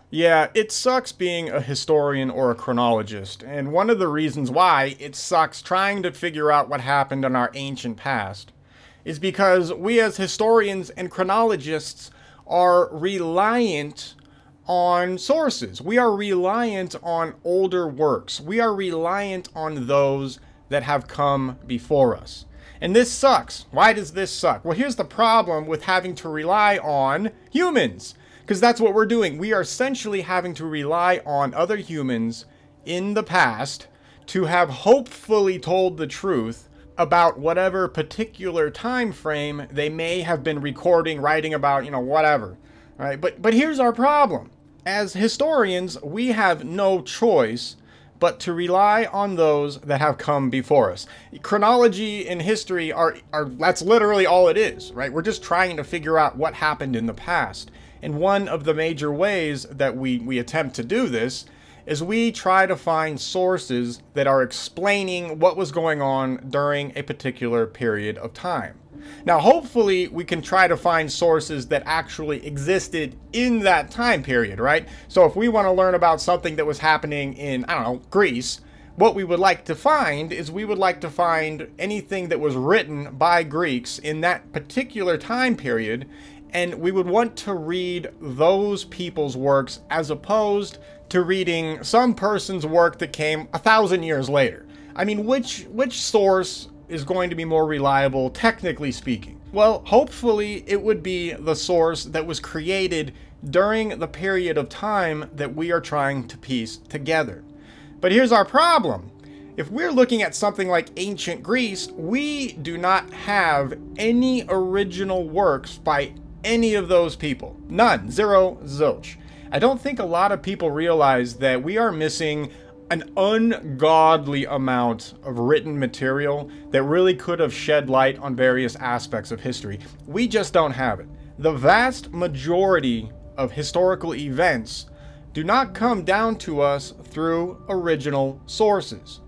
Yeah, it sucks being a historian or a chronologist, and one of the reasons why it sucks trying to figure out what happened in our ancient past is because we as historians and chronologists are reliant on sources. We are reliant on older works. We are reliant on those that have come before us. And this sucks. Why does this suck? Well, here's the problem with having to rely on humans. Because that's what we're doing. We are essentially having to rely on other humans in the past to have hopefully told the truth about whatever particular time frame they may have been recording, writing about, whatever. Right? But here's our problem. As historians, we have no choice but to rely on those that have come before us. Chronology and history are that's literally all it is, right? We're just trying to figure out what happened in the past. And one of the major ways that we attempt to do this is we try to find sources that are explaining what was going on during a particular period of time. Now, hopefully, we can try to find sources that actually existed in that time period, right? So if we want to learn about something that was happening in, I don't know, Greece, what we would like to find is we would like to find anything that was written by Greeks in that particular time period, and we would want to read those people's works as opposed to reading some person's work that came 1,000 years later. I mean, which source is going to be more reliable, technically speaking? Well, hopefully it would be the source that was created during the period of time that we are trying to piece together. But here's our problem. If we're looking at something like ancient Greece, we do not have any original works by any of those people. None. Zero. Zilch. I don't think a lot of people realize that we are missing an ungodly amount of written material that really could have shed light on various aspects of history. We just don't have it. The vast majority of historical events do not come down to us through original sources.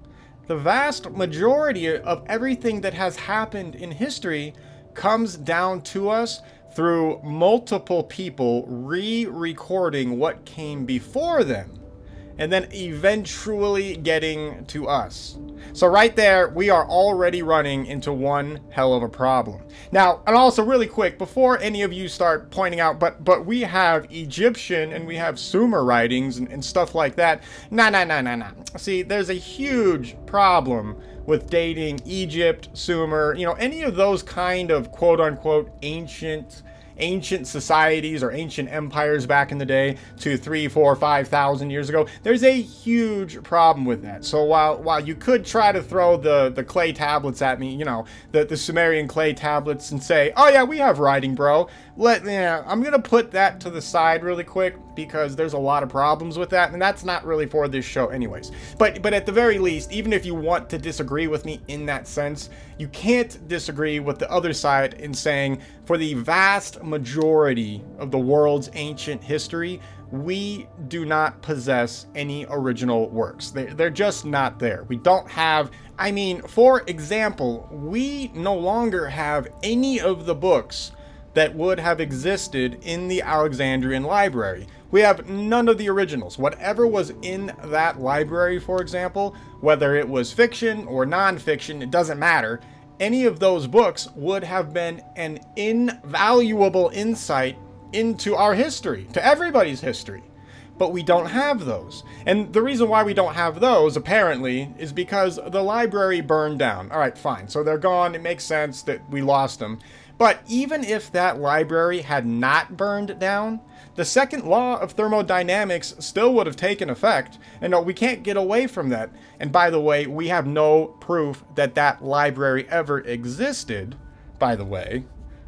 The vast majority of everything that has happened in history comes down to us through multiple people re-recording what came before them, and then eventually getting to us. So right there, we are already running into one hell of a problem. Now, and also really quick, before any of you start pointing out, but we have Egyptian and we have Sumer writings and stuff like that. Nah. See, there's a huge problem with dating Egypt, Sumer, any of those kind of quote-unquote ancient societies or ancient empires back in the day to 3, 4, 5,000 years ago. There's a huge problem with that. So while you could try to throw the clay tablets at me, the Sumerian clay tablets, and say, oh yeah, we have writing, bro. I'm gonna put that to the side really quick because there's a lot of problems with that, and that's not really for this show anyways. But at the very least, even if you want to disagree with me in that sense, you can't disagree with the other side in saying for the vast majority of the world's ancient history, we do not possess any original works. They're just not there. We don't have, for example, we no longer have any of the books that would have existed in the Alexandrian library. We have none of the originals. Whatever was in that library, for example, whether it was fiction or non-fiction, it doesn't matter. Any of those books would have been an invaluable insight into our history, to everybody's history. But we don't have those. And the reason why we don't have those, apparently, is because the library burned down. All right, fine. So they're gone. It makes sense that we lost them. But even if that library had not burned down, the second law of thermodynamics still would have taken effect. And no, we can't get away from that. And by the way, we have no proof that that library ever existed, by the way.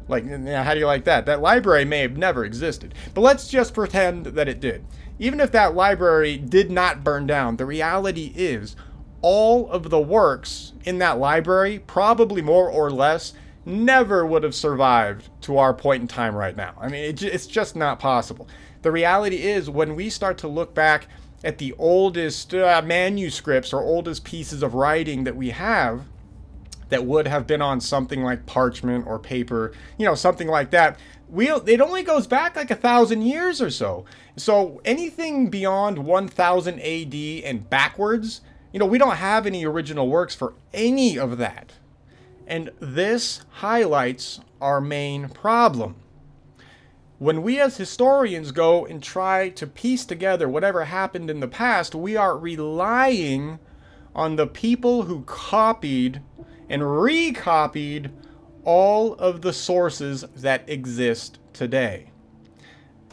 Like, how do you like that? That library may have never existed. But let's just pretend that it did. Even if that library did not burn down, the reality is all of the works in that library, probably more or less, never would have survived to our point in time right now. It's just not possible. The reality is when we start to look back at the oldest manuscripts or oldest pieces of writing that we have, that would have been on something like parchment or paper, something like that. It only goes back like 1,000 years or so. So anything beyond 1000 AD and backwards, we don't have any original works for any of that. And this highlights our main problem. When we as historians go and try to piece together whatever happened in the past, we are relying on the people who copied and recopied all of the sources that exist today.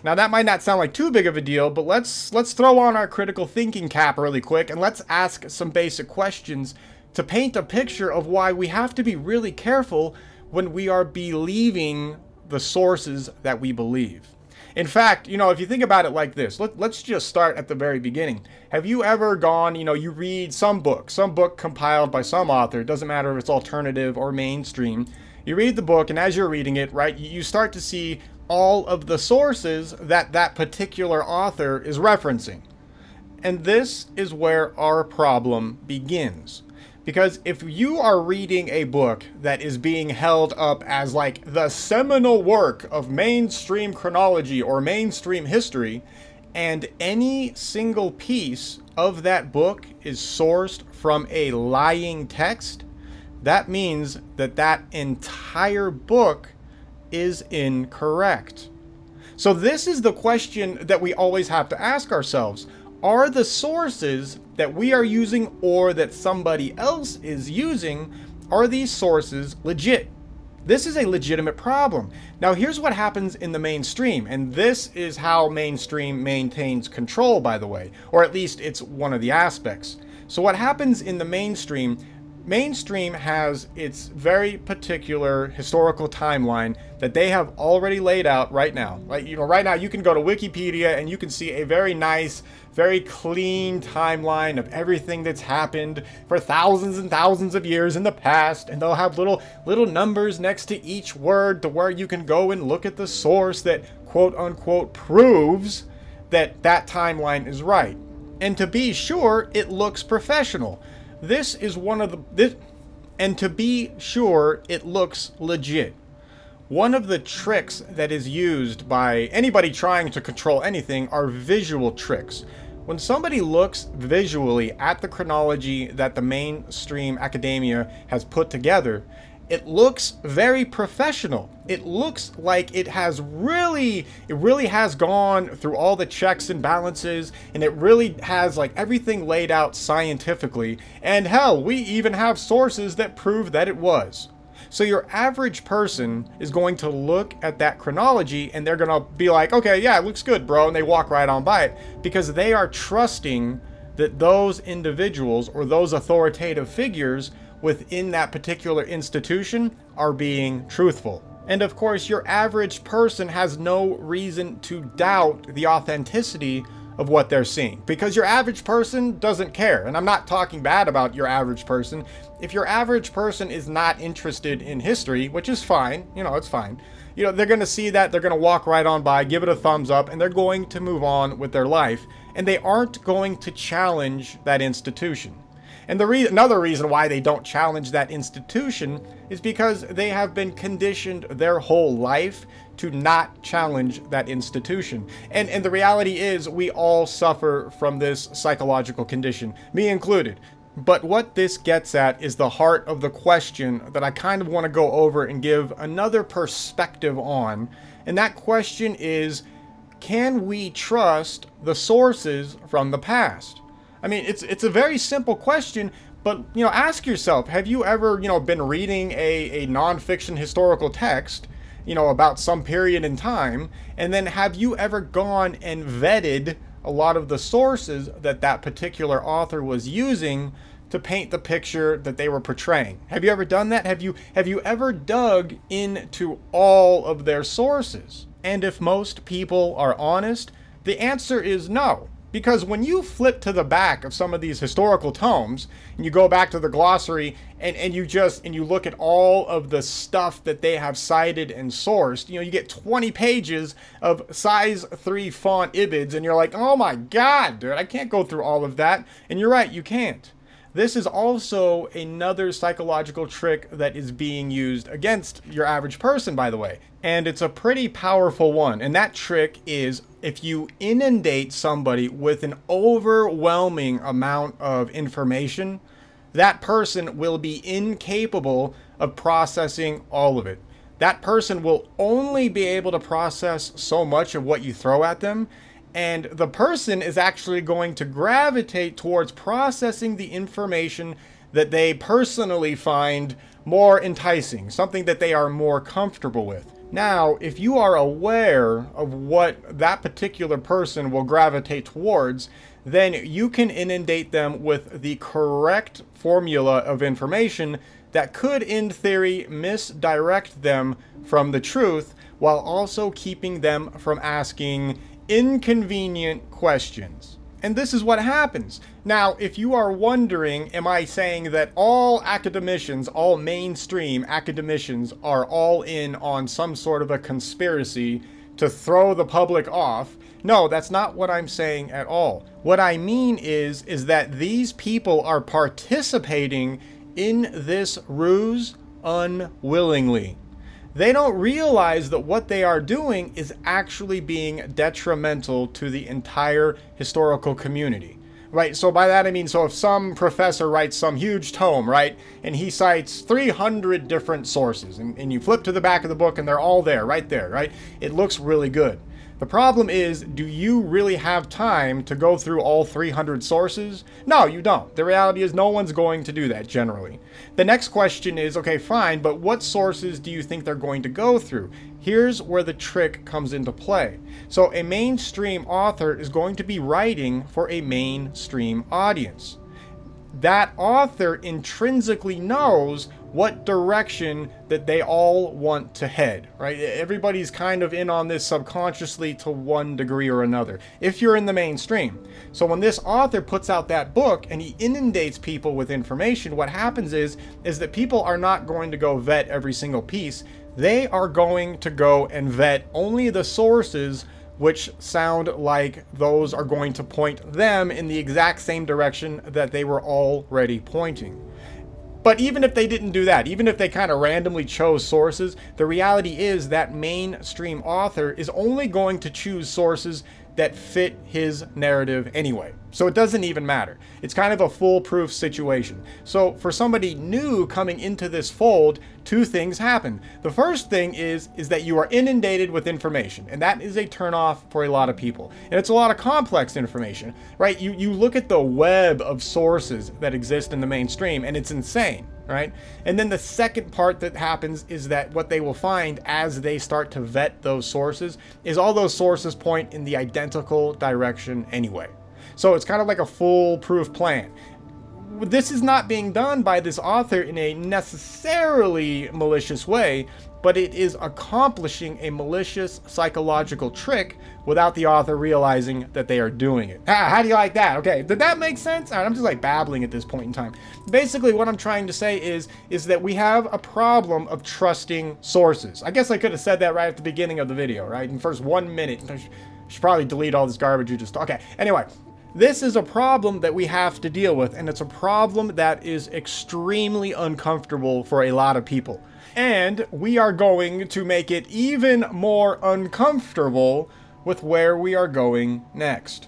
Now that might not sound like too big of a deal, but let's throw on our critical thinking cap really quick and let's ask some basic questions to paint a picture of why we have to be really careful when we are believing the sources that we believe. In fact, if you think about it like this, let's just start at the very beginning. Have you ever gone, you read some book compiled by some author, it doesn't matter if it's alternative or mainstream, you read the book, and as you're reading it, right, you start to see all of the sources that that particular author is referencing. And this is where our problem begins. Because if you are reading a book that is being held up as like the seminal work of mainstream chronology or mainstream history, and any single piece of that book is sourced from a lying text, that means that that entire book is incorrect. So this is the question that we always have to ask ourselves. Are the sources that we are using or that somebody else is using, are these sources legit? This is a legitimate problem. Now here's what happens in the mainstream, and this is how mainstream maintains control, by the way, or at least it's one of the aspects. So what happens in the mainstream has its very particular historical timeline that they have already laid out right now. Right now you can go to Wikipedia and you can see a very nice, very clean timeline of everything that's happened for thousands and thousands of years in the past, and they'll have little numbers next to each word to where you can go and look at the source that quote unquote proves that that timeline is right. And to be sure, it looks professional. This is one of the, and to be sure, it looks legit. One of the tricks that is used by anybody trying to control anything are visual tricks. When somebody looks visually at the chronology that the mainstream academia has put together, it looks very professional. It looks like it really has gone through all the checks and balances, and it really has like everything laid out scientifically. And hell, we even have sources that prove that it was. So your average person is going to look at that chronology and they're going to be like, okay, yeah, it looks good, bro. And they walk right on by it because they are trusting that those individuals or those authoritative figures within that particular institution are being truthful. And of course, your average person has no reason to doubt the authenticity of what they're seeing, because your average person doesn't care. And I'm not talking bad about your average person. If your average person is not interested in history, which is fine, it's fine. They're going to see that, they're going to walk right on by, give it a thumbs up, and they're going to move on with their life. And they aren't going to challenge that institution. And another reason why they don't challenge that institution is because they have been conditioned their whole life to not challenge that institution. And the reality is we all suffer from this psychological condition, me included. But what this gets at is the heart of the question that I kind of want to go over and give another perspective on. And that question is, can we trust the sources from the past? I mean, it's a very simple question, but, ask yourself, have you ever, been reading a nonfiction historical text, about some period in time, and then have you ever gone and vetted a lot of the sources that that particular author was using to paint the picture that they were portraying? Have you ever done that? Have you ever dug into all of their sources? And if most people are honest, the answer is no. Because when you flip to the back of some of these historical tomes and you go back to the glossary and you look at all of the stuff that they have cited and sourced, you get 20 pages of size 3 font ibids and you're like, oh my God, dude, I can't go through all of that. And you're right, you can't. this is also another psychological trick that is being used against your average person, by the way. And it's a pretty powerful one. And that trick is if you inundate somebody with an overwhelming amount of information, that person will be incapable of processing all of it. That person will only be able to process so much of what you throw at them, and the person is actually going to gravitate towards processing the information that they personally find more enticing, something that they are more comfortable with. Now, if you are aware of what that particular person will gravitate towards, then you can inundate them with the correct formula of information that could, in theory, misdirect them from the truth while also keeping them from asking inconvenient questions. And this is what happens. Now, if you are wondering, am I saying that all academicians, all mainstream academicians are all in on some sort of a conspiracy to throw the public off? No, that's not what I'm saying at all. What I mean is that these people are participating in this ruse unwillingly. They don't realize that what they are doing is actually being detrimental to the entire historical community, right? So by that I mean, so if some professor writes some huge tome, right, and he cites 300 different sources, and you flip to the back of the book and they're all there, right there, right? It looks really good. The problem is, do you really have time to go through all 300 sources? No, you don't. The reality is no one's going to do that generally. The next question is, okay, fine, but what sources do you think they're going to go through? Here's where the trick comes into play. So a mainstream author is going to be writing for a mainstream audience. That author intrinsically knows what direction that they all want to head, right? Everybody's kind of in on this subconsciously to one degree or another, if you're in the mainstream. So when this author puts out that book and he inundates people with information, what happens is that people are not going to go vet every single piece. They are going to go and vet only the sources which sound like those are going to point them in the exact same direction that they were already pointing. But even if they didn't do that, even if they kind of randomly chose sources, the reality is that mainstream author is only going to choose sources that fit his narrative anyway. So it doesn't even matter. It's kind of a foolproof situation. So for somebody new coming into this fold, two things happen. The first thing is that you are inundated with information, and that is a turnoff for a lot of people. And it's a lot of complex information, right? You look at the web of sources that exist in the mainstream, and it's insane, right? And then the second part that happens is that what they will find as they start to vet those sources is all those sources point in the identical direction anyway. So it's kind of like a foolproof plan. This is not being done by this author in a necessarily malicious way, but it is accomplishing a malicious psychological trick without the author realizing that they are doing it. How do you like that? Okay, did that make sense? I'm just like babbling at this point in time. Basically, what I'm trying to say is that we have a problem of trusting sources. I guess I could have said that right at the beginning of the video, right? In the first 1 minute. I should probably delete all this garbage you just... Okay, anyway. This is a problem that we have to deal with, and it's a problem that is extremely uncomfortable for a lot of people. And we are going to make it even more uncomfortable with where we are going next.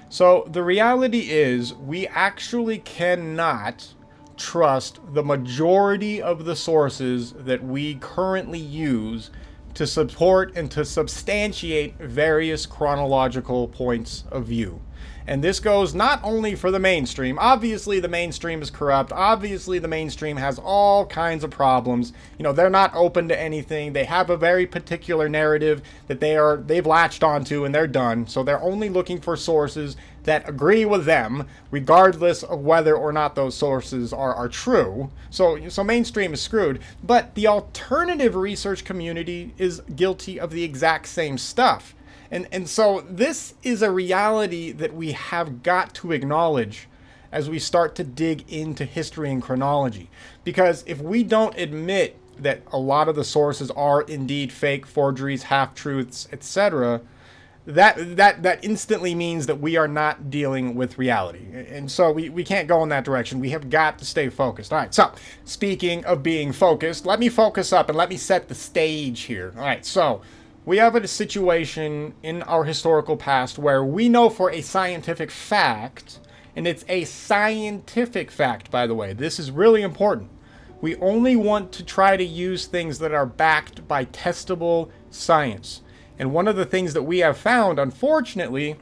So the reality is we actually cannot trust the majority of the sources that we currently use to support and to substantiate various chronological points of view. And this goes not only for the mainstream. Obviously, the mainstream is corrupt. Obviously, the mainstream has all kinds of problems. You know, they're not open to anything. They have a very particular narrative that they've latched onto, and they're done. So they're only looking for sources that agree with them, regardless of whether or not those sources are true. So mainstream is screwed. But the alternative research community is guilty of the exact same stuff. And so this is a reality that we have got to acknowledge as we start to dig into history and chronology. Because if we don't admit that a lot of the sources are indeed fake, forgeries, half-truths, etc., that instantly means that we are not dealing with reality. And so we can't go in that direction. We have got to stay focused. All right, so speaking of being focused, let me focus up and let me set the stage here. All right, so we have a situation in our historical past where we know for a scientific fact, and it's a scientific fact, by the way. This is really important. We only want to try to use things that are backed by testable science. And one of the things that we have found, unfortunately,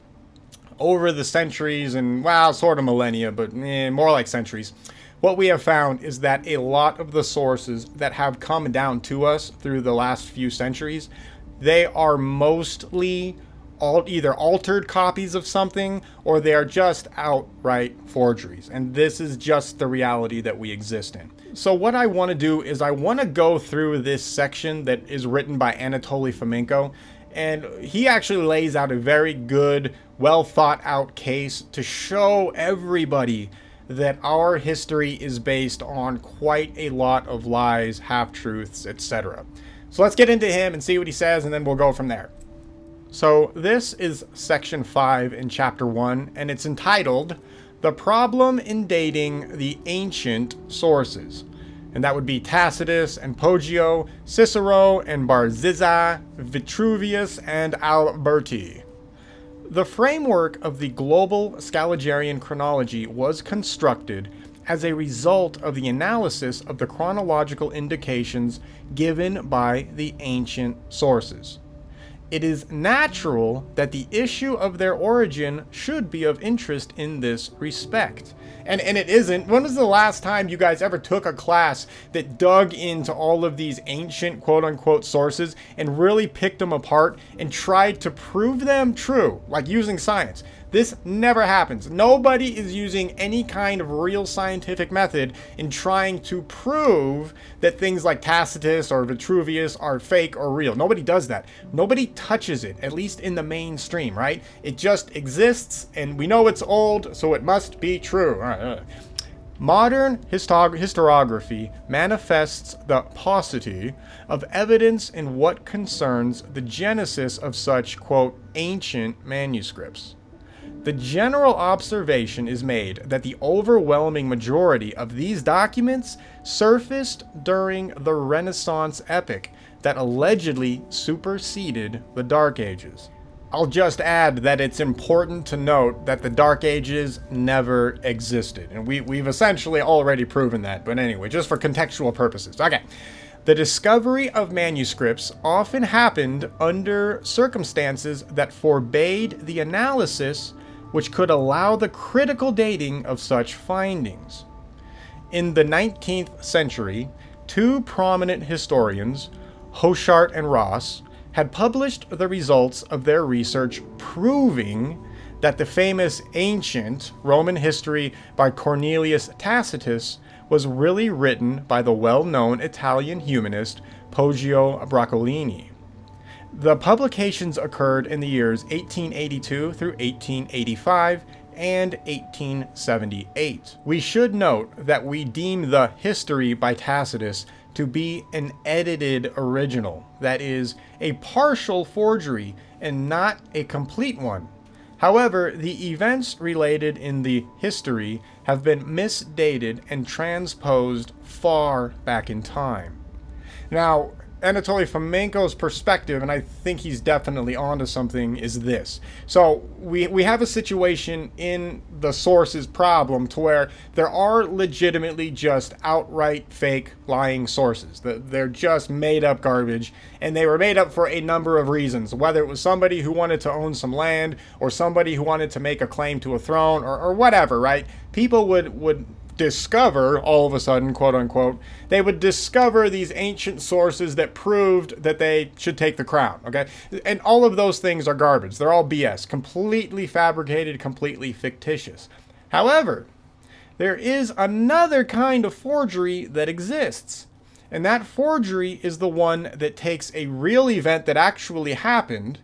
over the centuries and, well, sort of millennia, but more like centuries, what we have found is that a lot of the sources that have come down to us through the last few centuries, they are mostly either altered copies of something, or they are just outright forgeries. And this is just the reality that we exist in. So what I want to do is I want to go through this section that is written by Anatoly Fomenko, and he actually lays out a very good, well thought out case to show everybody that our history is based on quite a lot of lies, half-truths, etc. So let's get into him and see what he says, and then we'll go from there. So this is section 5 in chapter 1, and it's entitled The Problem in Dating the Ancient Sources. And that would be Tacitus and Poggio, Cicero and Barzizza, Vitruvius and Alberti. The framework of the global Scaligerrian chronology was constructed as a result of the analysis of the chronological indications given by the ancient sources. It is natural that the issue of their origin should be of interest in this respect. And it isn't. When was the last time you guys ever took a class that dug into all of these ancient quote-unquote sources and really picked them apart and tried to prove them true, like using science? This never happens. Nobody is using any kind of real scientific method in trying to prove that things like Tacitus or Vitruvius are fake or real. Nobody does that. Nobody touches it, at least in the mainstream, right? It just exists, and we know it's old, so it must be true. All right. Modern historiography manifests the paucity of evidence in what concerns the genesis of such, quote, ancient manuscripts. The general observation is made that the overwhelming majority of these documents surfaced during the Renaissance epoch that allegedly superseded the Dark Ages. I'll just add that it's important to note that the Dark Ages never existed, and we've essentially already proven that, but anyway, just for contextual purposes. Okay. The discovery of manuscripts often happened under circumstances that forbade the analysis which could allow the critical dating of such findings. In the 19th century, two prominent historians, Hochart and Ross, had published the results of their research proving that the famous ancient Roman history by Cornelius Tacitus was really written by the well-known Italian humanist Poggio Braccolini. The publications occurred in the years 1882 through 1885 and 1878. We should note that we deem the History by Tacitus to be an edited original, that is, a partial forgery and not a complete one. However, the events related in the History have been misdated and transposed far back in time. Now, Anatoly Fomenko's perspective, and I think he's definitely onto something, is this. So we have a situation in the sources problem to where there are legitimately just outright fake lying sources. They're just made up garbage, and they were made up for a number of reasons, whether it was somebody who wanted to own some land or somebody who wanted to make a claim to a throne or whatever, right? People would discover, all of a sudden, quote unquote, they would discover these ancient sources that proved that they should take the crown, okay? And all of those things are garbage. They're all BS, completely fabricated, completely fictitious. However, there is another kind of forgery that exists. And that forgery is the one that takes a real event that actually happened,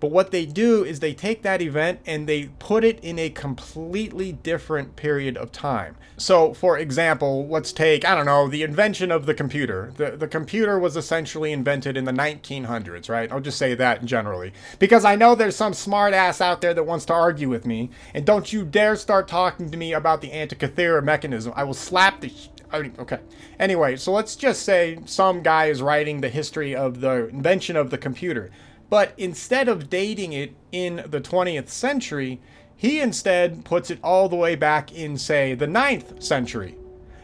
But what they do is they take that event and they put it in a completely different period of time. So, for example, let's take, I don't know, the invention of the computer. The computer was essentially invented in the 1900s, right? I'll just say that generally. Because I know there's some smart ass out there that wants to argue with me. And don't you dare start talking to me about the Antikythera mechanism. I will slap the... Okay. Anyway, so let's just say some guy is writing the history of the invention of the computer. But instead of dating it in the 20th century, he instead puts it all the way back in, say, the 9th century.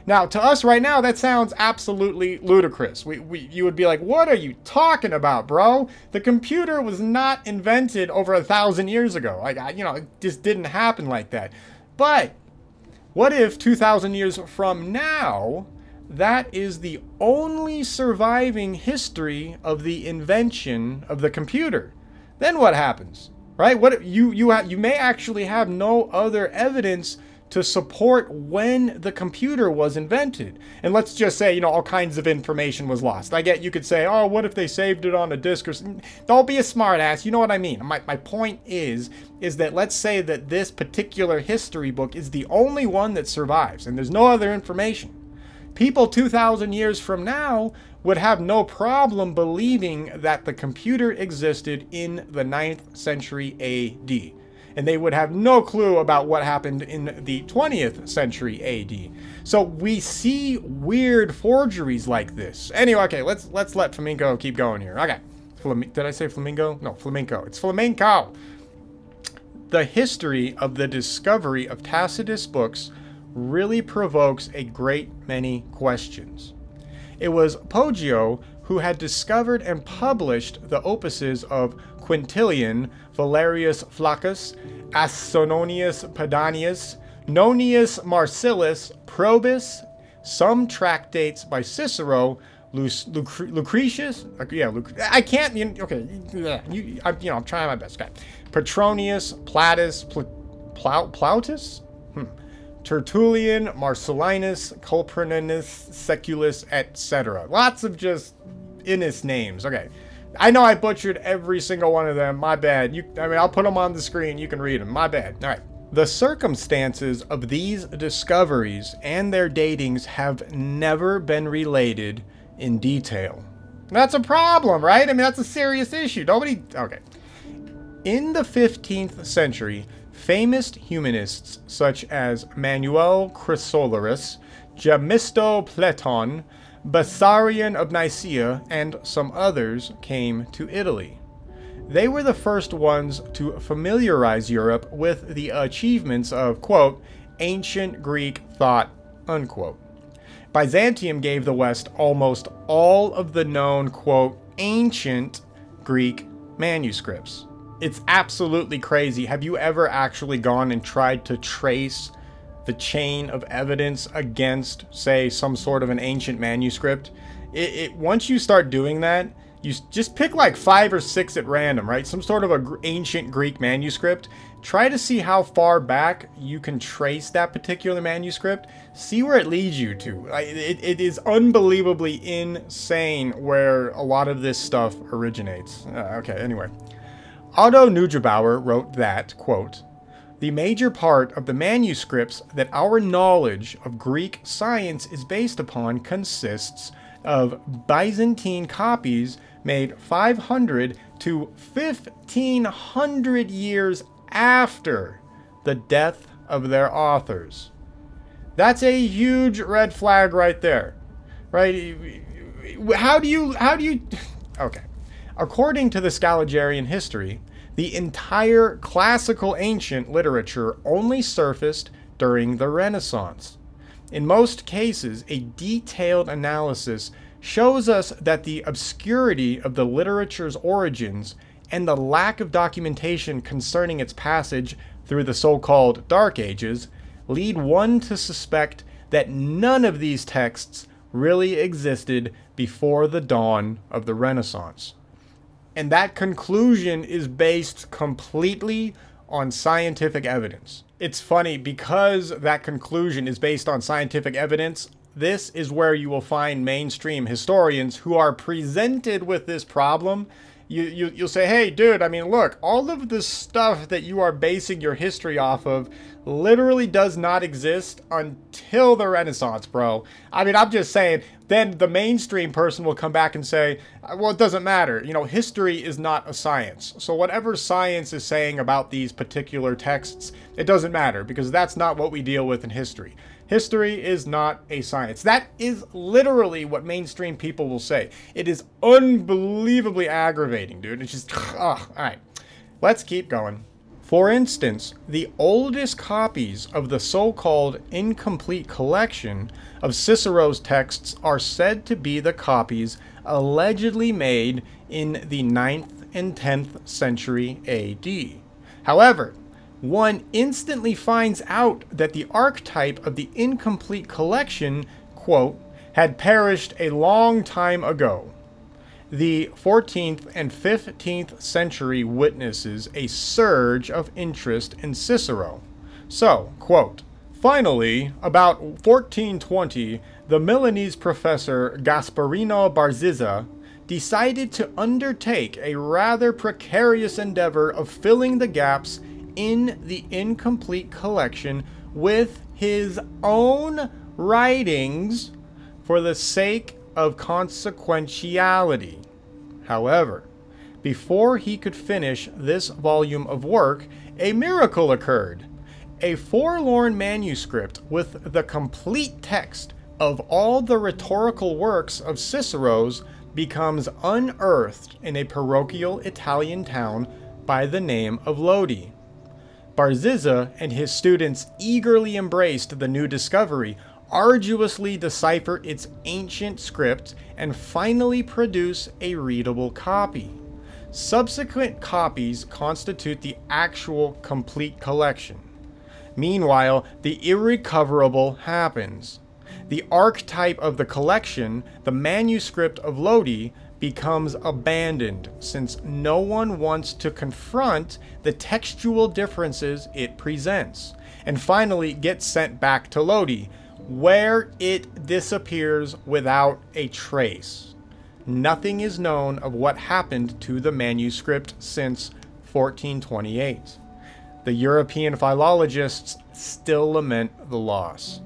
Now, to us right now, that sounds absolutely ludicrous. You would be like, what are you talking about, bro? The computer was not invented over 1,000 years ago. It just didn't happen like that. But what if 2,000 years from now, that is the only surviving history of the invention of the computer? Then what happens, right? What you may actually have no other evidence to support when the computer was invented. And let's just say, all kinds of information was lost. I get you could say, oh, what if they saved it on a disk or something? Don't be a smart ass. You know what I mean? My point is that let's say that this particular history book is the only one that survives and there's no other information. People 2,000 years from now would have no problem believing that the computer existed in the 9th century AD. And they would have no clue about what happened in the 20th century AD. So we see weird forgeries like this. Anyway, okay, let's let Flamingo keep going here. Okay. Did I say flamingo? No, flamenco. It's flamenco. The history of the discovery of Tacitus books really provokes a great many questions. It was Poggio who had discovered and published the opuses of Quintilian, Valerius Flaccus, Asonius Pedanius, Nonius Marcellus, Probus, some tractates by Cicero, Lucretius, I can't, okay, I'm trying my best, okay. Petronius, Plautus, Plautus? Tertullian, Marcellinus, Copernicus, Seculus, etc. Lots of just Innis names. Okay. I know I butchered every single one of them. My bad. I'll put them on the screen. You can read them. My bad. All right. The circumstances of these discoveries and their datings have never been related in detail. That's a problem, right? That's a serious issue. Okay. In the 15th century, famous humanists such as Manuel Chrysoloras, Gemisto Platon, Bessarion of Nicaea, and some others came to Italy. They were the first ones to familiarize Europe with the achievements of, quote, ancient Greek thought, unquote. Byzantium gave the West almost all of the known, quote, ancient Greek manuscripts. It's absolutely crazy. Have you ever actually gone and tried to trace the chain of evidence against, say, some sort of an ancient manuscript? Once you start doing that, you just pick like 5 or 6 at random, right? Some sort of an ancient Greek manuscript. Try to see how far back you can trace that particular manuscript. See where it leads you to. It is unbelievably insane where a lot of this stuff originates. Okay, anyway. Otto Neugebauer wrote that, quote, the major part of the manuscripts that our knowledge of Greek science is based upon consists of Byzantine copies made 500 to 1,500 years after the death of their authors. That's a huge red flag right there, right? How do you, okay. According to the Scaligerrian history, the entire classical ancient literature only surfaced during the Renaissance. In most cases, a detailed analysis shows us that the obscurity of the literature's origins and the lack of documentation concerning its passage through the so-called Dark Ages lead one to suspect that none of these texts really existed before the dawn of the Renaissance. And that conclusion is based completely on scientific evidence. It's funny, because that conclusion is based on scientific evidence, this is where you will find mainstream historians who are presented with this problem You'll say, hey, dude, I mean, look, all of the stuff that you are basing your history off of literally does not exist until the Renaissance, bro. I mean, I'm just saying, then the mainstream person will come back and say, well, it doesn't matter. You know, history is not a science. So whatever science is saying about these particular texts, it doesn't matter because that's not what we deal with in history. History is not a science. That is literally what mainstream people will say. It is unbelievably aggravating, dude. It's just, ugh. All right, let's keep going. For instance, the oldest copies of the so-called incomplete collection of Cicero's texts are said to be the copies allegedly made in the 9th and 10th century AD. However, one instantly finds out that the archetype of the incomplete collection, quote, had perished a long time ago. The 14th and 15th century witnesses a surge of interest in Cicero. So, quote, finally, about 1420, the Milanese professor Gasparino Barzizza decided to undertake a rather precarious endeavor of filling the gaps in the incomplete collection with his own writings for the sake of consequentiality. However, before he could finish this volume of work, a miracle occurred. A forlorn manuscript with the complete text of all the rhetorical works of Cicero's becomes unearthed in a parochial Italian town by the name of Lodi. Barzizza and his students eagerly embraced the new discovery, arduously decipher its ancient script, and finally produce a readable copy. Subsequent copies constitute the actual complete collection. Meanwhile, the irrecoverable happens. The archetype of the collection, the manuscript of Lodi, becomes abandoned since no one wants to confront the textual differences it presents, and finally gets sent back to Lodi, where it disappears without a trace. Nothing is known of what happened to the manuscript since 1428. The European philologists still lament the loss.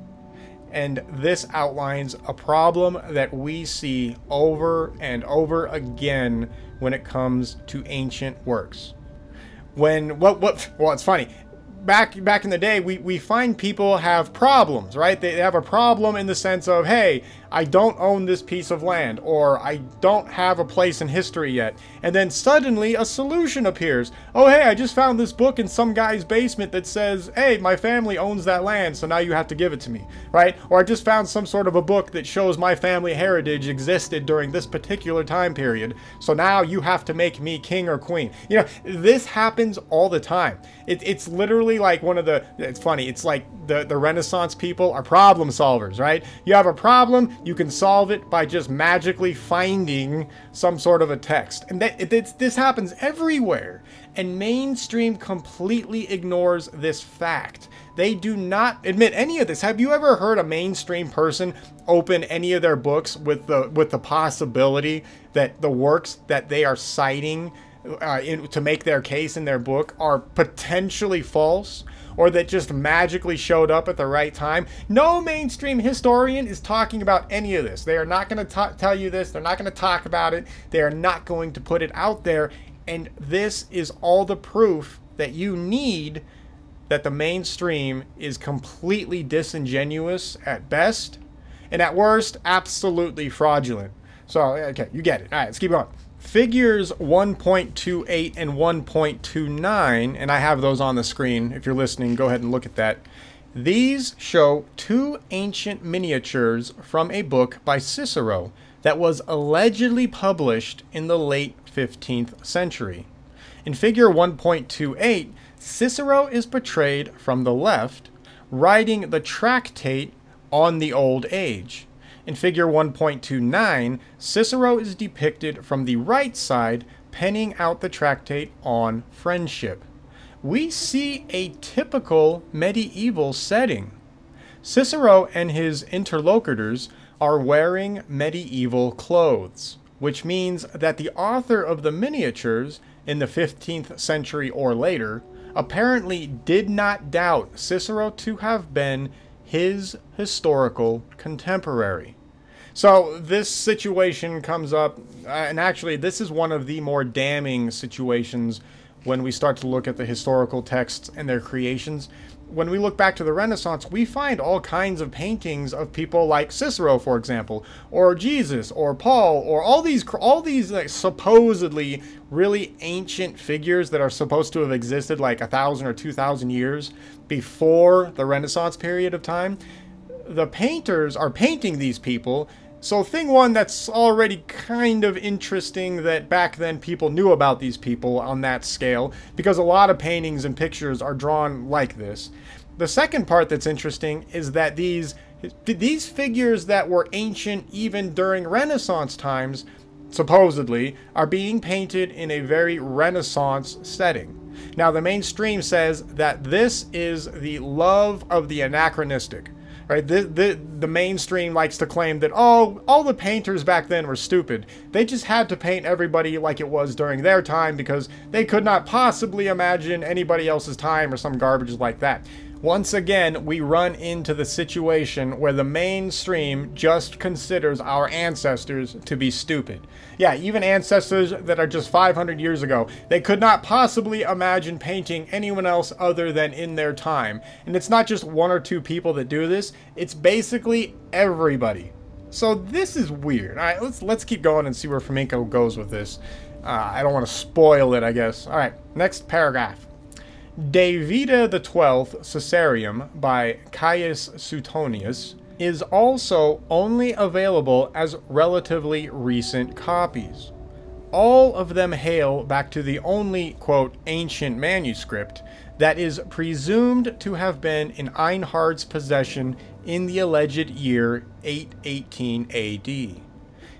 And this outlines a problem that we see over and over again when it comes to ancient works. Well, it's funny. Back in the day, we find people have problems, right? They have a problem in the sense of, hey, I don't own this piece of land, or I don't have a place in history yet. And then suddenly a solution appears. Oh, hey, I just found this book in some guy's basement that says, hey, my family owns that land, so now you have to give it to me, right? Or I just found some sort of a book that shows my family heritage existed during this particular time period, so now you have to make me king or queen. You know, this happens all the time. It's literally like it's funny, it's like the Renaissance people are problem solvers, right? You have a problem, you can solve it by just magically finding some sort of a text. And this happens everywhere. And mainstream completely ignores this fact. They do not admit any of this. Have you ever heard a mainstream person open any of their books with the possibility that the works that they are citing to make their case in their book are potentially false, or that just magically showed up at the right time? No mainstream historian is talking about any of this. They are not going to tell you this. They're not going to talk about it. They are not going to put it out there. And this is all the proof that you need that the mainstream is completely disingenuous at best, and at worst, absolutely fraudulent. So, okay, you get it. All right, let's keep going. Figures 1.28 and 1.29, and I have those on the screen. If you're listening, go ahead and look at that. These show two ancient miniatures from a book by Cicero that was allegedly published in the late 15th century. In figure 1.28, Cicero is portrayed from the left, writing the tractate on the old age. In figure 1.29, Cicero is depicted from the right side, penning out the tractate on friendship. We see a typical medieval setting. Cicero and his interlocutors are wearing medieval clothes. which means that the author of the miniatures in the 15th century or later apparently did not doubt Cicero to have been his historical contemporary. So this situation comes up, and actually this is one of the more damning situations when we start to look at the historical texts and their creations. When we look back to the Renaissance, we find all kinds of paintings of people like Cicero, for example, or Jesus, or Paul, or all these like supposedly really ancient figures that are supposed to have existed like 1,000 or 2,000 years before the Renaissance period of time. The painters are painting these people. So thing one that's already kind of interesting that back then people knew about these people on that scale, because a lot of paintings and pictures are drawn like this. The second part that's interesting is that these figures that were ancient even during Renaissance times, supposedly, are being painted in a very Renaissance setting. Now the mainstream says that this is the love of the anachronistic. Right, the mainstream likes to claim that, oh, all the painters back then were stupid. They just had to paint everybody like it was during their time because they could not possibly imagine anybody else's time or some garbage like that. Once again, we run into the situation where the mainstream just considers our ancestors to be stupid. Yeah, even ancestors that are just 500 years ago, they could not possibly imagine painting anyone else other than in their time. And it's not just one or two people that do this, it's basically everybody. So this is weird. All right, let's keep going and see where Flamenco goes with this. I don't want to spoil it, I guess. All right, next paragraph. De Vita XII Caesarium by Caius Suetonius is also only available as relatively recent copies. All of them hail back to the only, quote, ancient manuscript that is presumed to have been in Einhard's possession in the alleged year 818 AD.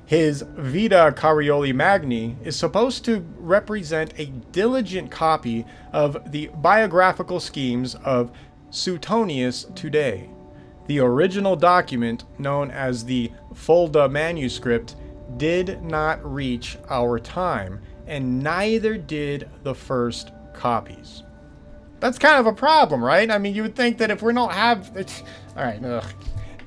His Vita Carioli Magni is supposed to represent a diligent copy of the biographical schemes of Suetonius today. The original document, known as the Fulda manuscript, did not reach our time, and neither did the first copies. That's kind of a problem, right? I mean, you would think that if we don't have... Alright,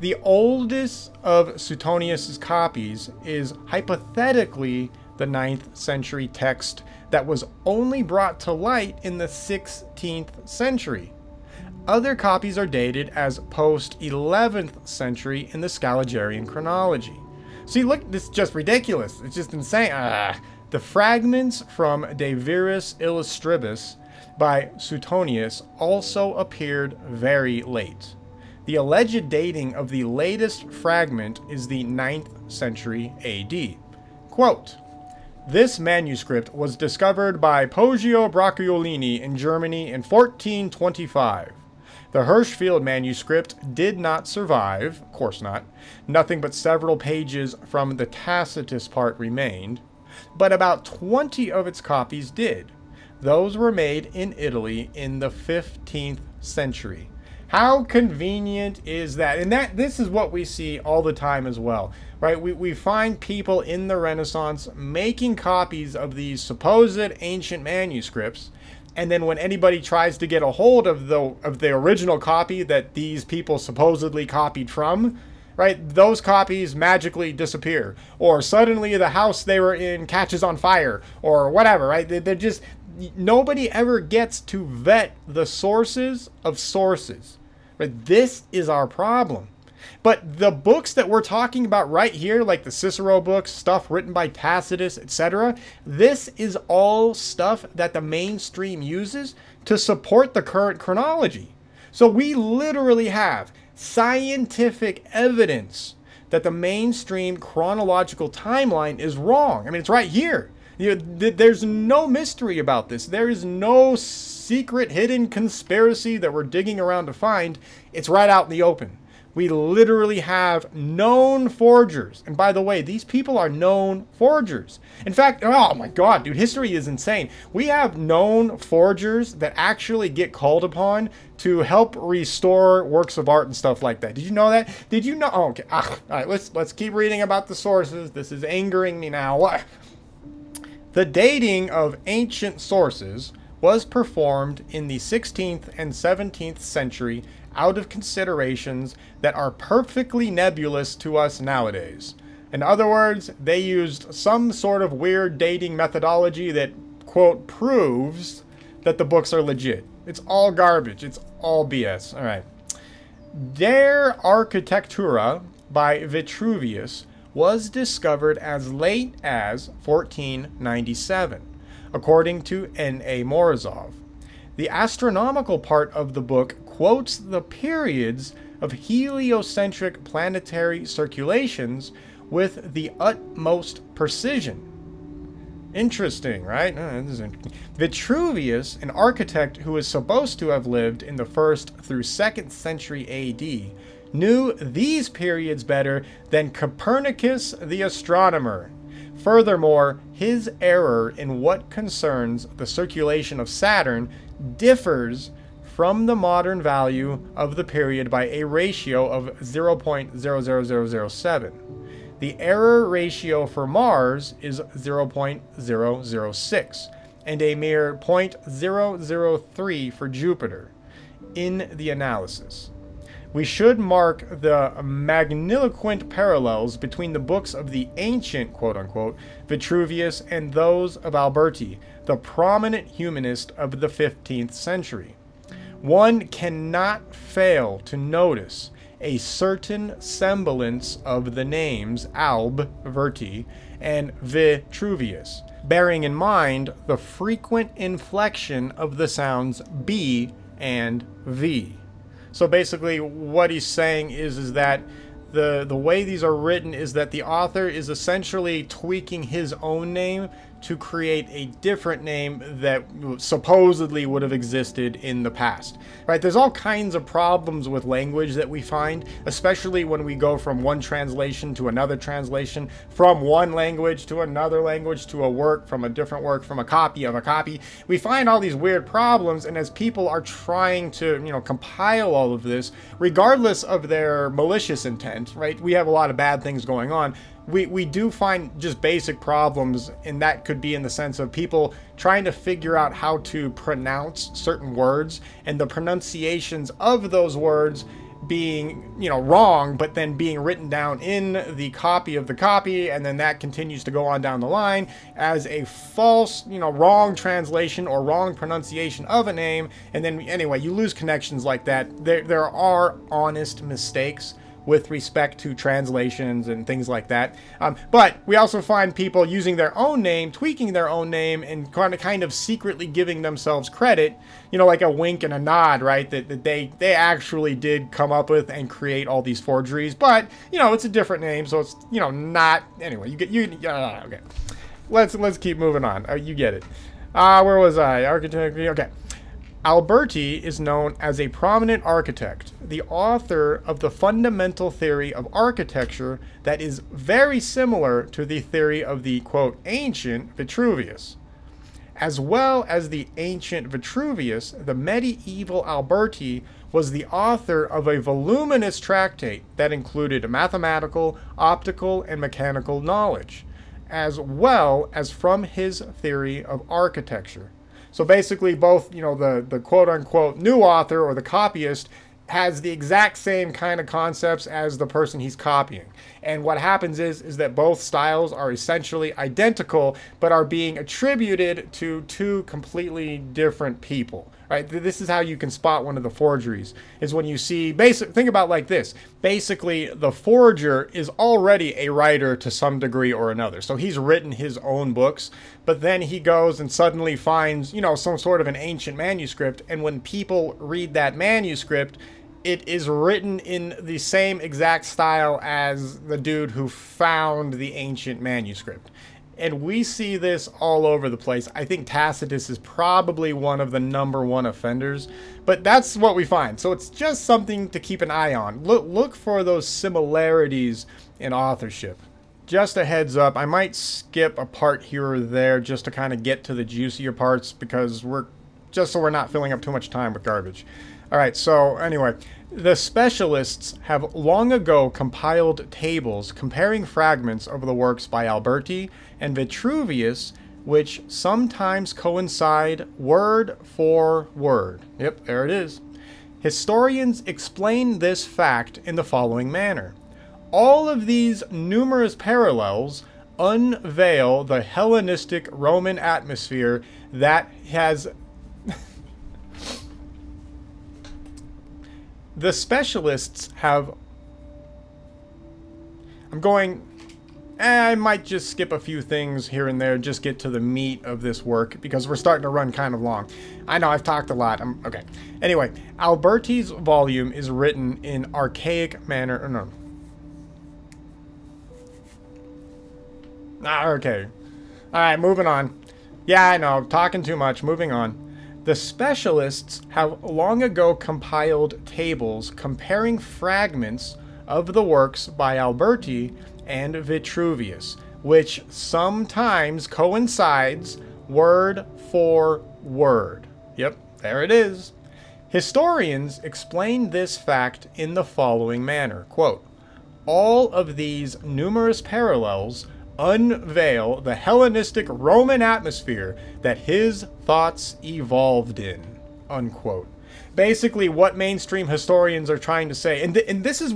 the oldest of Suetonius's copies is hypothetically the 9th century text that was only brought to light in the 16th century. Other copies are dated as post-11th century in the Scaligerian chronology. See, look, this is just ridiculous. It's just insane. The fragments from De Viris Illustribus by Suetonius also appeared very late. The alleged dating of the latest fragment is the 9th century AD. Quote, "This manuscript was discovered by Poggio Bracciolini in Germany in 1425. The Hirschfeld manuscript did not survive, of course not. Nothing but several pages from the Tacitus part remained, but about 20 of its copies did. Those were made in Italy in the 15th century. How convenient is that? And this is what we see all the time as well, right? We find people in the Renaissance making copies of these supposed ancient manuscripts, and then when anybody tries to get a hold of the original copy that these people supposedly copied from, right, those copies magically disappear, or suddenly the house they were in catches on fire, or whatever, right? They're just, nobody ever gets to vet the sources of sources. Right? This is our problem. But the books that we're talking about right here, like the Cicero books, stuff written by Tacitus, etc., this is all stuff that the mainstream uses to support the current chronology. So we literally have scientific evidence that the mainstream chronological timeline is wrong. I mean, it's right here. There's no mystery about this. There is no secret hidden conspiracy that we're digging around to find. It's right out in the open. We literally have known forgers. And by the way, these people are known forgers. In fact, oh my God, dude, history is insane. We have known forgers that actually get called upon to help restore works of art and stuff like that. Did you know that? Did you know? Oh, okay. All right, let's keep reading about the sources. This is angering me now. What? The dating of ancient sources was performed in the 16th and 17th century out of considerations that are perfectly nebulous to us nowadays. In other words, they used some sort of weird dating methodology that, quote, proves that the books are legit. It's all garbage. It's all BS. All right. Der Architectura by Vitruvius was discovered as late as 1497, according to N.A. Morozov. The astronomical part of the book quotes the periods of heliocentric planetary circulations with the utmost precision. Interesting, right? This is interesting. Vitruvius, an architect who is supposed to have lived in the 1st through 2nd century AD, knew these periods better than Copernicus the astronomer. Furthermore, his error in what concerns the circulation of Saturn differs from the modern value of the period by a ratio of 0.00007. The error ratio for Mars is 0.006, and a mere 0.003 for Jupiter in the analysis. We should mark the magniloquent parallels between the books of the ancient, quote-unquote, Vitruvius and those of Alberti, the prominent humanist of the 15th century. One cannot fail to notice a certain semblance of the names Alberti and Vitruvius, bearing in mind the frequent inflection of the sounds B and V. So basically what he's saying is that the way these are written is that the author is essentially tweaking his own name to create a different name that supposedly would have existed in the past. Right? There's all kinds of problems with language that we find, especially when we go from one translation to another translation, from one language to another language, to a work, from a different work, from a copy of a copy. We find all these weird problems, and as people are trying to, compile all of this, regardless of their malicious intent, right? We have a lot of bad things going on. We do find just basic problems, and that could be in the sense of people trying to figure out how to pronounce certain words and the pronunciations of those words being, wrong, but then being written down in the copy of the copy, and then that continues to go on down the line as a false, wrong translation or wrong pronunciation of a name. And then anyway, you lose connections like that. There are honest mistakes with respect to translations and things like that. But we also find people using their own name, tweaking their own name, and kind of secretly giving themselves credit, like a wink and a nod, right? That they actually did come up with and create all these forgeries. But, it's a different name, so it's, not... Anyway, okay. Let's keep moving on. You get it. Where was I? Architect... Okay. Alberti is known as a prominent architect, the author of the fundamental theory of architecture that is very similar to the theory of the, quote, ancient Vitruvius. As well as the ancient Vitruvius, the medieval Alberti was the author of a voluminous tractate that included mathematical, optical, and mechanical knowledge, as well as from his theory of architecture. So basically both, the quote-unquote new author or the copyist has the exact same kind of concepts as the person he's copying. And what happens is that both styles are essentially identical, but are being attributed to two completely different people. Right? This is how you can spot one of the forgeries, is when you see, think about it like this. Basically, the forger is already a writer to some degree or another. So he's written his own books, but then he goes and suddenly finds, some sort of an ancient manuscript. And when people read that manuscript, it is written in the same exact style as the dude who found the ancient manuscript. And we see this all over the place. I think Tacitus is probably one of the #1 offenders, but that's what we find. So it's just something to keep an eye on. Look for those similarities in authorship. Just a heads up, I might skip a part here or there just to kind of get to the juicier parts, because just so we're not filling up too much time with garbage. All right, so anyway, the specialists have long ago compiled tables comparing fragments of the works by Alberti and Vitruvius, which sometimes coincide word for word. Yep, there it is. Historians explain this fact in the following manner. All of these numerous parallels unveil the Hellenistic Roman atmosphere that has... The specialists have... I might just skip a few things here and there, just get to the meat of this work, because we're starting to run kind of long. I know, I've talked a lot. Okay. Anyway, Alberti's volume is written in archaic manner. Or no. Okay. Alright, moving on. Yeah, I know, talking too much. Moving on. The specialists have long ago compiled tables comparing fragments of the works by Alberti and Vitruvius, which sometimes coincides word for word. Yep, there it is. Historians explain this fact in the following manner, quote, all of these numerous parallels unveil the Hellenistic Roman atmosphere that his thoughts evolved in, unquote. Basically, what mainstream historians are trying to say, and this is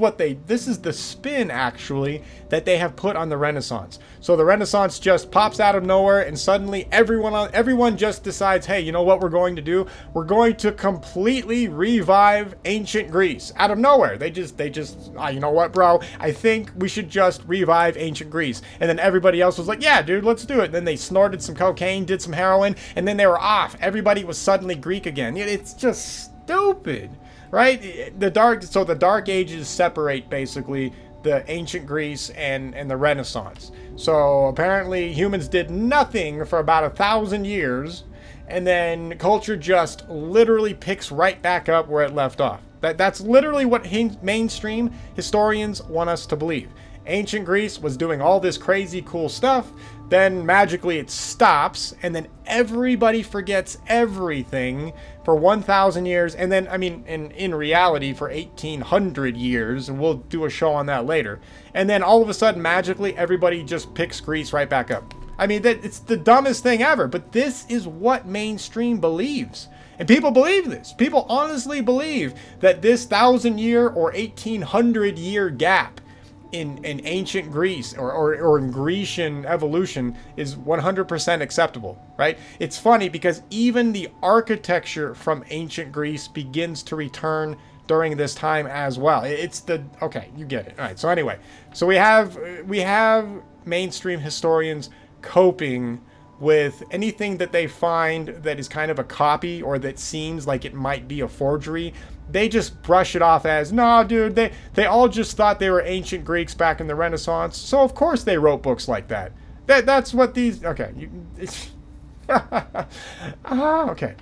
the spin, actually, that they have put on the Renaissance. So the Renaissance just pops out of nowhere, and suddenly everyone just decides, hey, you know what we're going to do? We're going to completely revive ancient Greece. Out of nowhere. They just, you know what, bro? I think we should just revive ancient Greece. And then everybody else was like, yeah, dude, let's do it. And then they snorted some cocaine, did some heroin, and then they were off. Everybody was suddenly Greek again. It's just stupid, right? The Dark Ages separate basically the ancient Greece and the Renaissance. So apparently humans did nothing for about 1,000 years, and then culture just literally picks right back up where it left off. That's literally what mainstream historians want us to believe. Ancient Greece was doing all this crazy cool stuff, then magically it stops, and then everybody forgets everything for 1,000 years, and then, I mean, in reality, for 1,800 years, and we'll do a show on that later. And then all of a sudden, magically, everybody just picks Greece right back up. I mean, it's the dumbest thing ever, but this is what mainstream believes. And people believe this. People honestly believe that this 1,000-year or 1,800-year gap in ancient Greece or in Grecian evolution is 100% acceptable, right? It's funny because even the architecture from ancient Greece begins to return during this time as well. Okay, you get it. All right, so anyway, so we have mainstream historians coping with anything that they find that is kind of a copy or that seems like it might be a forgery. They just brush it off as, no, dude, they all just thought they were ancient Greeks back in the Renaissance, so of course they wrote books like that. That's what these... Okay. Okay.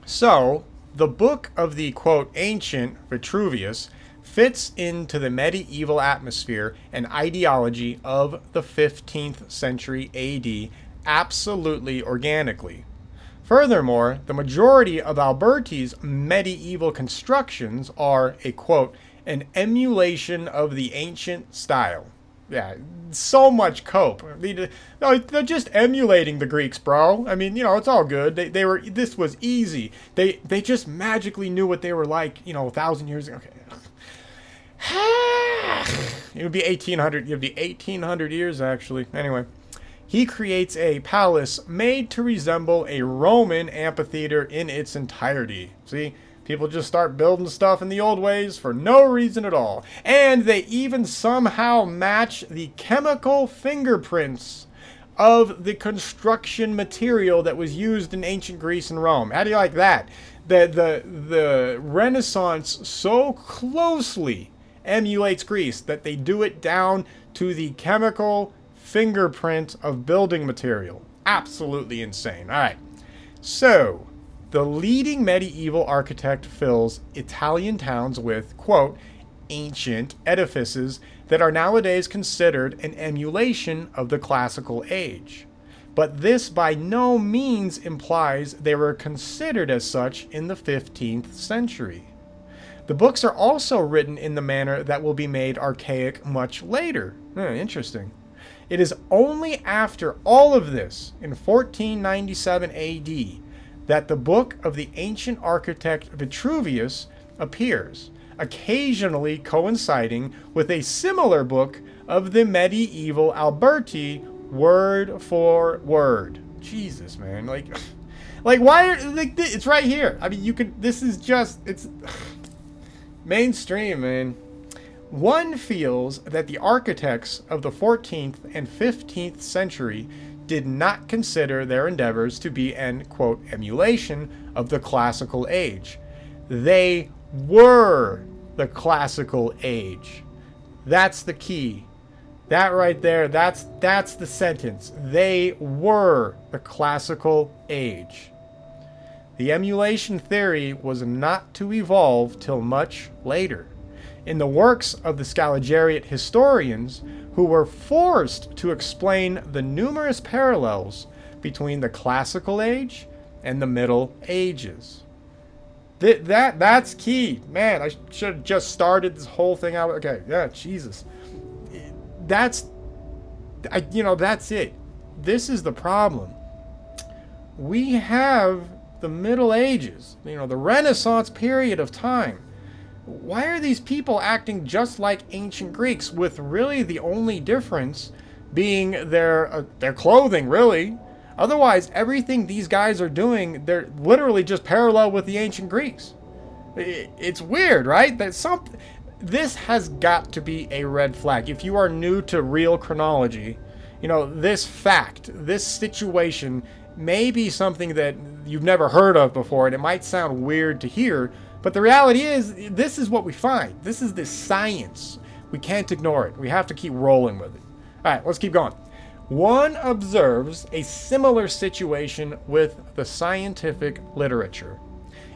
So, the book of the, quote, ancient Vitruvius fits into the medieval atmosphere and ideology of the 15th century AD absolutely organically. Furthermore, the majority of Alberti's medieval constructions are a, quote, an emulation of the ancient style. Yeah, so much cope. They're just emulating the Greeks, bro. I mean, you know, it's all good. This was easy. They just magically knew what they were like, you know, 1,000 years ago. Okay. It would be 1,800. It would be 1,800 years, actually. Anyway. He creates a palace made to resemble a Roman amphitheater in its entirety. See, people just start building stuff in the old ways for no reason at all. And they even somehow match the chemical fingerprints of the construction material that was used in ancient Greece and Rome. How do you like that? The Renaissance so closely emulates Greece that they do it down to the chemical fingerprint of building material. Absolutely insane. All right. So, the leading medieval architect fills Italian towns with, quote, ancient edifices that are nowadays considered an emulation of the classical age. But this by no means implies they were considered as such in the 15th century. The books are also written in the manner that will be made archaic much later. Interesting. It is only after all of this, in 1497 AD, that the book of the ancient architect Vitruvius appears, occasionally coinciding with a similar book of the medieval Alberti, word for word. Jesus, man. Like why are, it's right here. I mean, you could, this is just, it's mainstream, man. One feels that the architects of the 14th and 15th century did not consider their endeavors to be an, quote, emulation of the classical age. They were the classical age. That's the key. That right there, that's the sentence. They were the classical age. The emulation theory was not to evolve till much later. In the works of the Scaligeriate historians, who were forced to explain the numerous parallels between the classical age and the Middle Ages. That's key. Man, I should have just started this whole thing out. Okay, yeah, Jesus. That's it. This is the problem. We have the Middle Ages, the Renaissance period of time. Why are these people acting just like ancient Greeks, with really the only difference being their clothing, really? Otherwise, everything these guys are doing, they're literally just parallel with the ancient Greeks. It's weird, right? This has got to be a red flag. If you are new to real chronology, this fact, this situation may be something that you've never heard of before, and it might sound weird to hear, but the reality is, this is what we find. This is the science. We can't ignore it. We have to keep rolling with it. All right, let's keep going. One observes a similar situation with the scientific literature.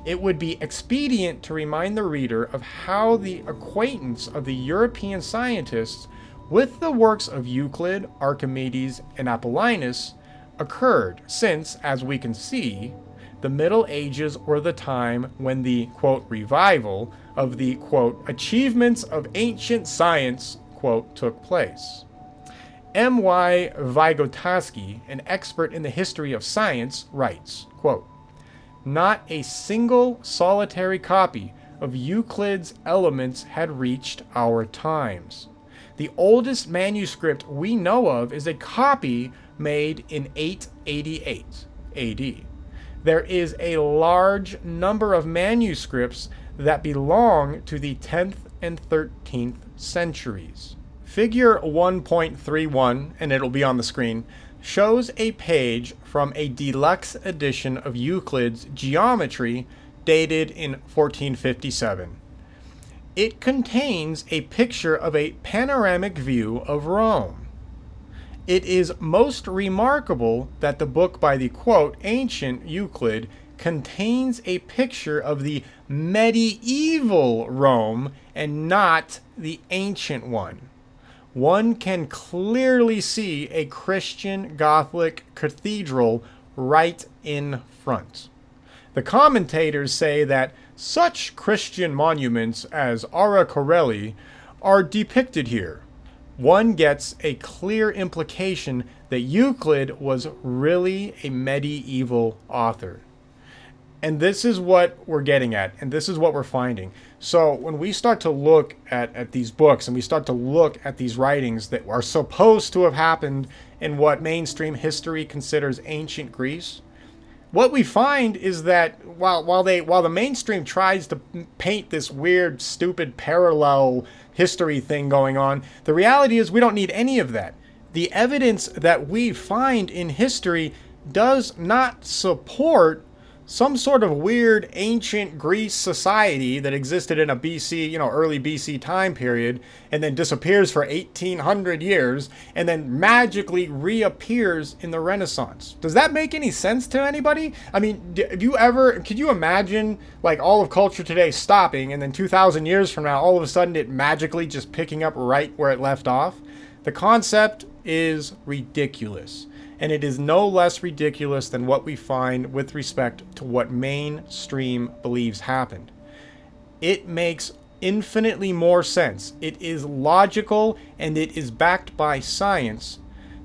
It would be expedient to remind the reader of how the acquaintance of the European scientists with the works of Euclid, Archimedes, and Apollonius occurred, since, as we can see, the Middle Ages were the time when the, quote, revival of the, quote, achievements of ancient science, quote, took place. M.Y. Vygotsky, an expert in the history of science, writes, quote, not a single solitary copy of Euclid's Elements had reached our times. The oldest manuscript we know of is a copy made in 888 AD. There is a large number of manuscripts that belong to the 10th and 13th centuries. Figure 1.31, and it'll be on the screen, shows a page from a deluxe edition of Euclid's Geometry dated in 1457. It contains a picture of a panoramic view of Rome. It is most remarkable that the book by the, quote, ancient Euclid contains a picture of the medieval Rome and not the ancient one. One can clearly see a Christian Gothic cathedral right in front. The commentators say that such Christian monuments as Ara Corelli are depicted here. One gets a clear implication that Euclid was really a medieval author. And this is what we're getting at, and this is what we're finding. So when we start to look at these books, and we start to look at these writings that are supposed to have happened in what mainstream history considers ancient Greece, what we find is that while the mainstream tries to paint this weird, stupid, parallel history thing going on, the reality is we don't need any of that. The evidence that we find in history does not support some sort of weird ancient Greece society that existed in a BC, early BC time period, and then disappears for 1800 years, and then magically reappears in the Renaissance. Does that make any sense to anybody? I mean, could you imagine like all of culture today stopping, and then 2,000 years from now, all of a sudden it magically just picking up right where it left off? The concept is ridiculous. And it is no less ridiculous than what we find with respect to what mainstream believes happened. It makes infinitely more sense. It is logical and it is backed by science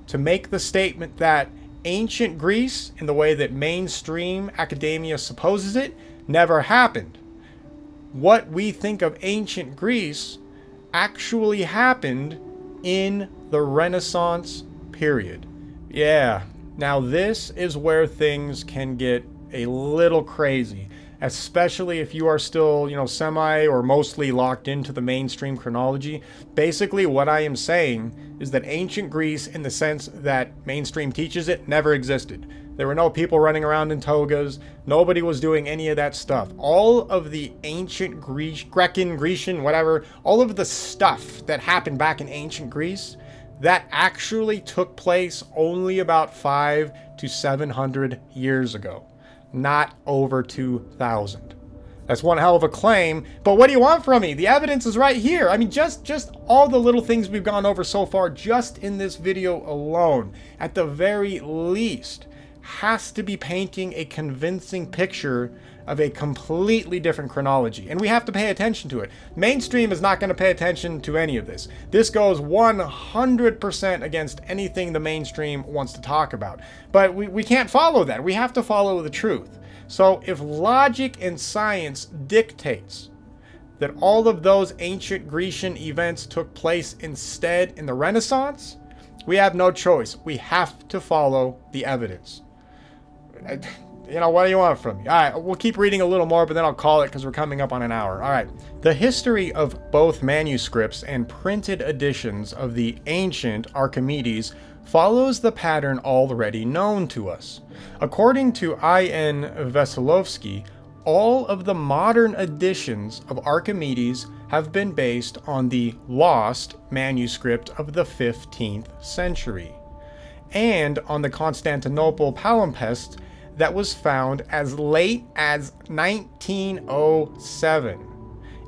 to make the statement that ancient Greece, in the way that mainstream academia supposes it, never happened. What we think of ancient Greece actually happened in the Renaissance period. Yeah, now this is where things can get a little crazy, especially if you are still, semi or mostly locked into the mainstream chronology. Basically, what I am saying is that ancient Greece, in the sense that mainstream teaches it, never existed. There were no people running around in togas. Nobody was doing any of that stuff. All of the ancient Grecian, whatever, all of the stuff that happened back in ancient Greece, that actually took place only about 500 to 700 years ago, not over 2,000. That's one hell of a claim, but what do you want from me? The evidence is right here. I mean, just all the little things we've gone over so far, just in this video alone, at the very least, has to be painting a convincing picture of a completely different chronology, and we have to pay attention to it. Mainstream is not going to pay attention to any of this. This goes 100% against anything the mainstream wants to talk about, but we can't follow that. We have to follow the truth. So if logic and science dictates that all of those ancient Grecian events took place instead in the Renaissance, we have no choice. We have to follow the evidence. What do you want from me? All right, we'll keep reading a little more, but then I'll call it because we're coming up on an hour. All right. The history of both manuscripts and printed editions of the ancient Archimedes follows the pattern already known to us. According to I.N. Veselovsky, all of the modern editions of Archimedes have been based on the lost manuscript of the 15th century and on the Constantinople palimpsest that was found as late as 1907.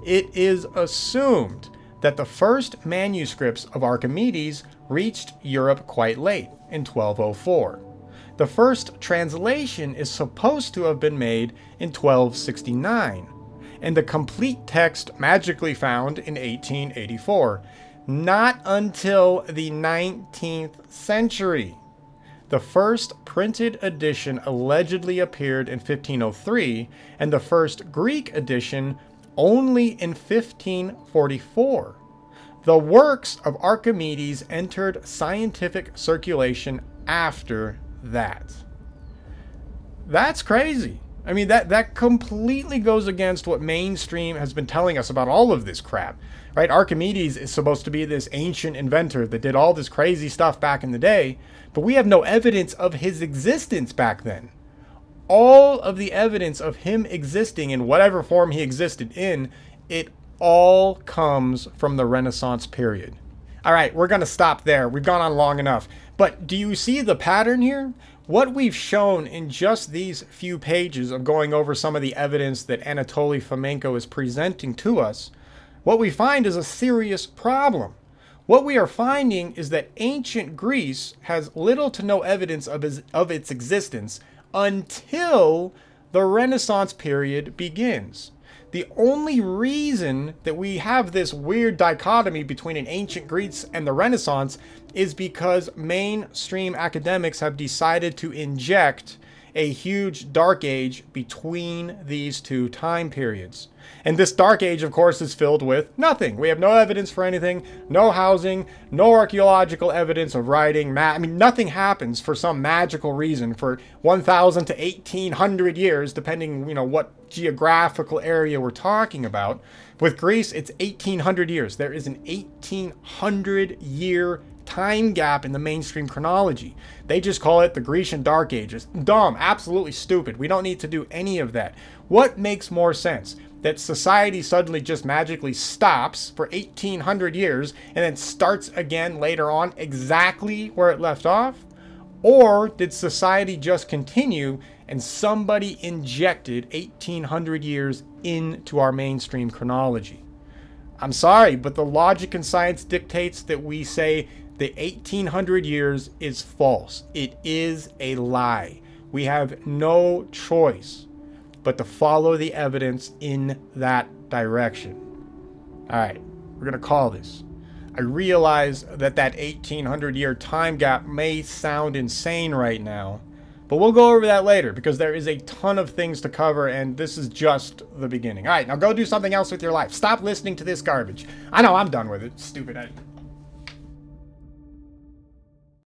It is assumed that the first manuscripts of Archimedes reached Europe quite late, in 1204. The first translation is supposed to have been made in 1269, and the complete text magically found in 1884, not until the 19th century. The first printed edition allegedly appeared in 1503, and the first Greek edition only in 1544. The works of Archimedes entered scientific circulation after that. That's crazy. I mean, that completely goes against what mainstream has been telling us about all of this crap, right? Archimedes is supposed to be this ancient inventor that did all this crazy stuff back in the day, but we have no evidence of his existence back then. All of the evidence of him existing in whatever form he existed in, it all comes from the Renaissance period. All right, we're going to stop there. We've gone on long enough. But do you see the pattern here? What we've shown in just these few pages of going over some of the evidence that Anatoly Fomenko is presenting to us, what we find is a serious problem. What we are finding is that ancient Greece has little to no evidence of its existence until the Renaissance period begins. The only reason that we have this weird dichotomy between an ancient Greece and the Renaissance is because mainstream academics have decided to inject a huge dark age between these two time periods. And this dark age, of course, is filled with nothing. We have no evidence for anything, no housing, no archaeological evidence of writing. I mean, nothing happens for some magical reason for 1,000 to 1,800 years, depending, what geographical area we're talking about. With Greece, it's 1,800 years. There is an 1,800-year time gap in the mainstream chronology. They just call it the Grecian Dark Ages. Dumb, absolutely stupid. We don't need to do any of that. What makes more sense? That society suddenly just magically stops for 1800 years and then starts again later on exactly where it left off? Or did society just continue and somebody injected 1800 years into our mainstream chronology? I'm sorry, but the logic and science dictates that we say the 1800 years is false. It is a lie. We have no choice but to follow the evidence in that direction. All right, we're going to call this. I realize that 1800-year time gap may sound insane right now, but we'll go over that later because there is a ton of things to cover and this is just the beginning. All right, now go do something else with your life. Stop listening to this garbage. I know, I'm done with it. Stupid.